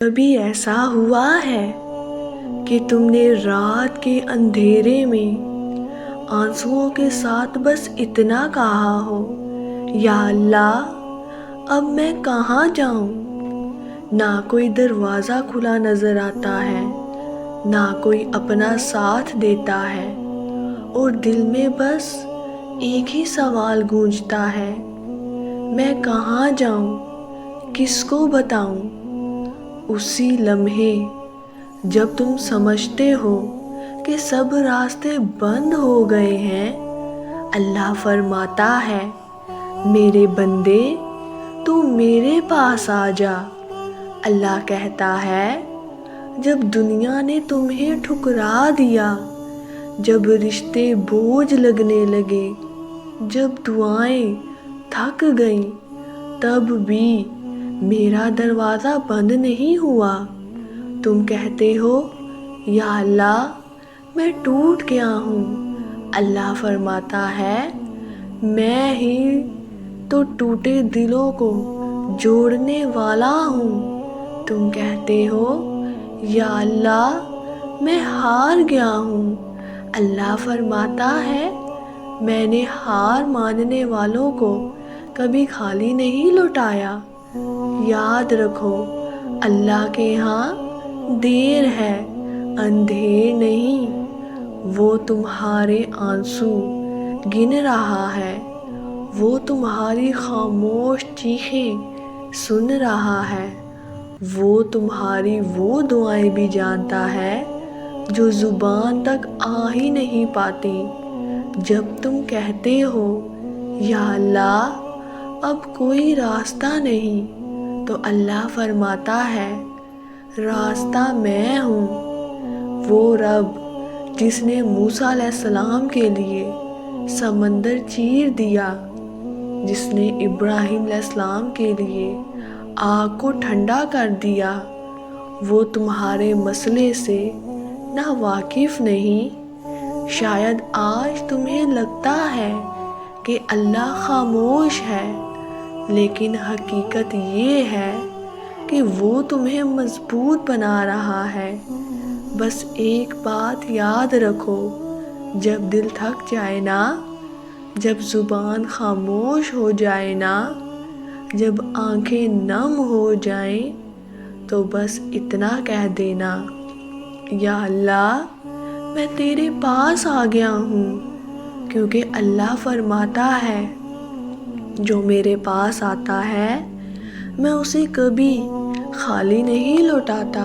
کبھی ایسا ہوا ہے کہ تم نے رات کے اندھیرے میں آنسوؤں کے ساتھ بس اتنا کہا ہو، یا اللہ اب میں کہاں جاؤں؟ نہ کوئی دروازہ کھلا نظر آتا ہے، نہ کوئی اپنا ساتھ دیتا ہے، اور دل میں بس ایک ہی سوال گونجتا ہے، میں کہاں جاؤں، کس کو بتاؤں؟ اسی لمحے جب تم سمجھتے ہو کہ سب راستے بند ہو گئے ہیں، اللہ فرماتا ہے، میرے بندے تو میرے پاس آ جا۔ اللہ کہتا ہے، جب دنیا نے تمہیں ٹھکرا دیا، جب رشتے بوجھ لگنے لگے، جب دعائیں تھک گئیں، تب بھی میرا دروازہ بند نہیں ہوا۔ تم کہتے ہو، یا اللہ میں ٹوٹ گیا ہوں۔ اللہ فرماتا ہے، میں ہی تو ٹوٹے دلوں کو جوڑنے والا ہوں۔ تم کہتے ہو، یا اللہ میں ہار گیا ہوں۔ اللہ فرماتا ہے، میں نے ہار ماننے والوں کو کبھی خالی نہیں لوٹایا۔ یاد رکھو، اللہ کے ہاں دیر ہے، اندھیر نہیں۔ وہ تمہارے آنسو گن رہا ہے، وہ تمہاری خاموش چیخیں سن رہا ہے، وہ تمہاری وہ دعائیں بھی جانتا ہے جو زبان تک آ ہی نہیں پاتی۔ جب تم کہتے ہو، یا اللہ اب کوئی راستہ نہیں، تو اللہ فرماتا ہے، راستہ میں ہوں۔ وہ رب جس نے موسیٰ علیہ السلام کے لیے سمندر چیر دیا، جس نے ابراہیم علیہ السلام کے لیے آگ کو ٹھنڈا کر دیا، وہ تمہارے مسئلے سے نہ واقف نہیں۔ شاید آج تمہیں لگتا ہے کہ اللہ خاموش ہے، لیکن حقیقت یہ ہے کہ وہ تمہیں مضبوط بنا رہا ہے۔ بس ایک بات یاد رکھو، جب دل تھک جائے نا، جب زبان خاموش ہو جائے نا، جب آنکھیں نم ہو جائیں، تو بس اتنا کہہ دینا، یا اللہ میں تیرے پاس آ گیا ہوں۔ کیونکہ اللہ فرماتا ہے، جو میرے پاس آتا ہے میں اسے کبھی خالی نہیں لوٹاتا۔